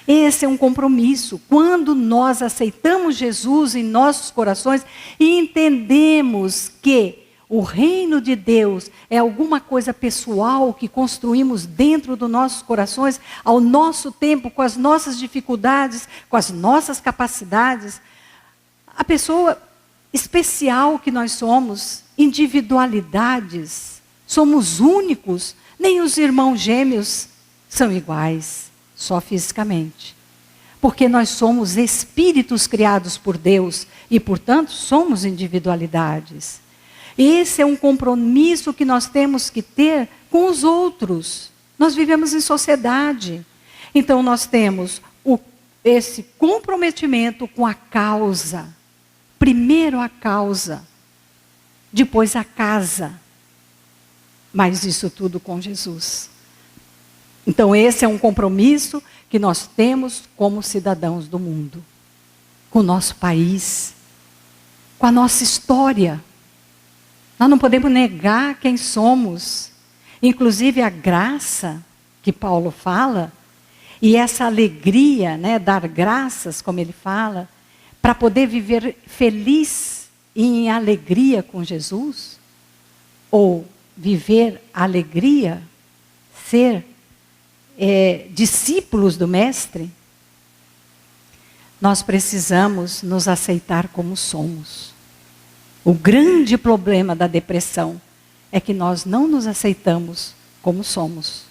Esse é um compromisso. Quando nós aceitamos Jesus em nossos corações e entendemos que o reino de Deus é alguma coisa pessoal que construímos dentro dos nossos corações, ao nosso tempo, com as nossas dificuldades, com as nossas capacidades, a pessoa especial que nós somos, individualidades, somos únicos, nem os irmãos gêmeos são iguais, só fisicamente. Porque nós somos espíritos criados por Deus e, portanto, somos individualidades. Esse é um compromisso que nós temos que ter com os outros. Nós vivemos em sociedade. Então nós temos esse comprometimento com a causa. Primeiro a causa, depois a casa. Mas isso tudo com Jesus. Então esse é um compromisso que nós temos como cidadãos do mundo. Com o nosso país, com a nossa história. Nós não podemos negar quem somos. Inclusive a graça que Paulo fala, e essa alegria, né, dar graças, como ele fala, para poder viver feliz e em alegria com Jesus, ou viver alegria, ser discípulos do Mestre, nós precisamos nos aceitar como somos. O grande problema da depressão é que nós não nos aceitamos como somos.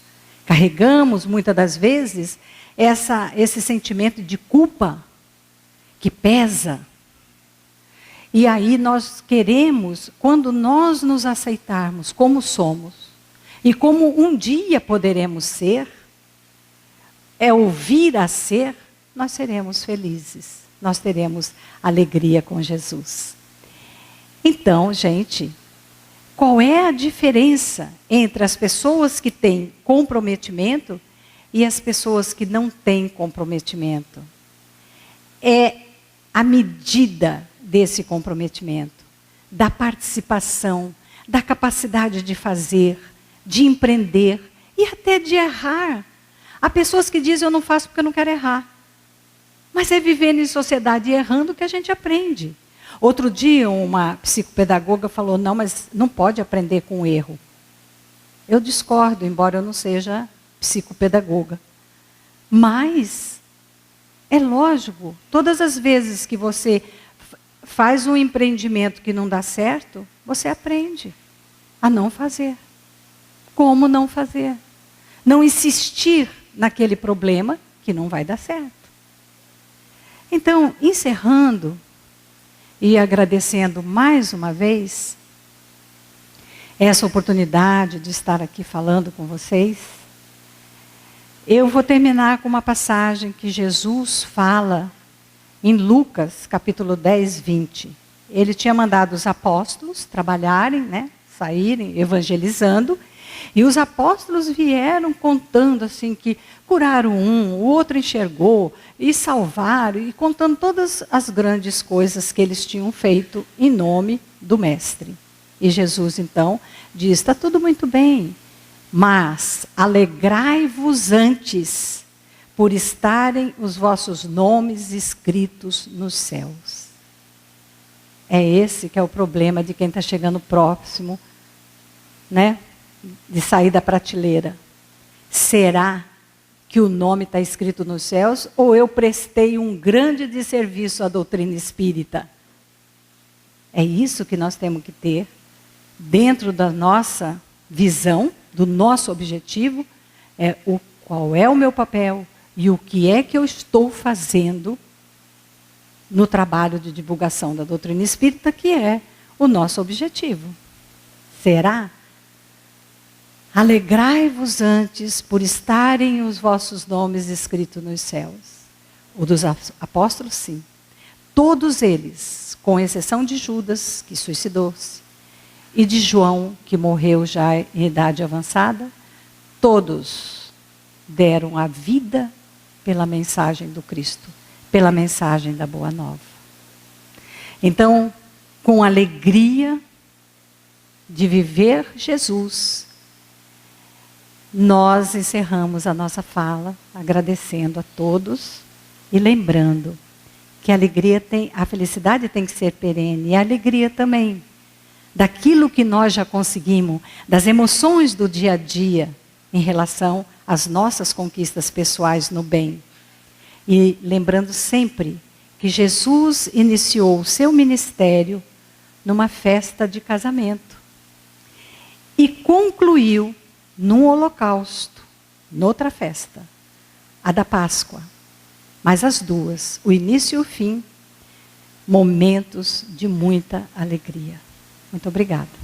Carregamos, muitas das vezes, esse sentimento de culpa que pesa. E aí nós queremos, quando nós nos aceitarmos como somos, e como um dia poderemos ser, ouvir a ser, nós seremos felizes. Nós teremos alegria com Jesus. Então, gente, qual é a diferença entre as pessoas que têm comprometimento e as pessoas que não têm comprometimento? É a medida desse comprometimento, da participação, da capacidade de fazer, de empreender e até de errar. Há pessoas que dizem, eu não faço porque eu não quero errar. Mas é vivendo em sociedade e errando que a gente aprende. Outro dia, uma psicopedagoga falou, não, mas não pode aprender com erro. Eu discordo, embora eu não seja psicopedagoga. Mas, é lógico, todas as vezes que você faz um empreendimento que não dá certo, você aprende a não fazer. Como não fazer? Não insistir naquele problema que não vai dar certo. Então, encerrando e agradecendo mais uma vez essa oportunidade de estar aqui falando com vocês, eu vou terminar com uma passagem que Jesus fala em Lucas, capítulo 10, 20. Ele tinha mandado os apóstolos trabalharem, né, saírem evangelizando, e os apóstolos vieram contando assim que curaram um, o outro enxergou, e salvaram, e contando todas as grandes coisas que eles tinham feito em nome do Mestre. E Jesus então diz, está tudo muito bem, mas alegrai-vos antes por estarem os vossos nomes escritos nos céus. É esse que é o problema de quem está chegando próximo, né, de sair da prateleira. Será que o nome está escrito nos céus ou eu prestei um grande desserviço à doutrina espírita? É isso que nós temos que ter dentro da nossa visão, do nosso objetivo, qual é o meu papel e o que é que eu estou fazendo no trabalho de divulgação da doutrina espírita, que é o nosso objetivo. Será? Alegrai-vos antes por estarem os vossos nomes escritos nos céus. O dos apóstolos, sim. Todos eles, com exceção de Judas, que suicidou-se, e de João, que morreu já em idade avançada, todos deram a vida pela mensagem do Cristo, pela mensagem da Boa Nova. Então, com alegria de viver Jesus, nós encerramos a nossa fala, agradecendo a todos e lembrando que a felicidade tem que ser perene, e a alegria também, daquilo que nós já conseguimos, das emoções do dia a dia, em relação às nossas conquistas pessoais no bem. E lembrando sempre que Jesus iniciou o seu ministério numa festa de casamento. E concluiu num holocausto, noutra festa, a da Páscoa. Mas as duas, o início e o fim, momentos de muita alegria. Muito obrigada.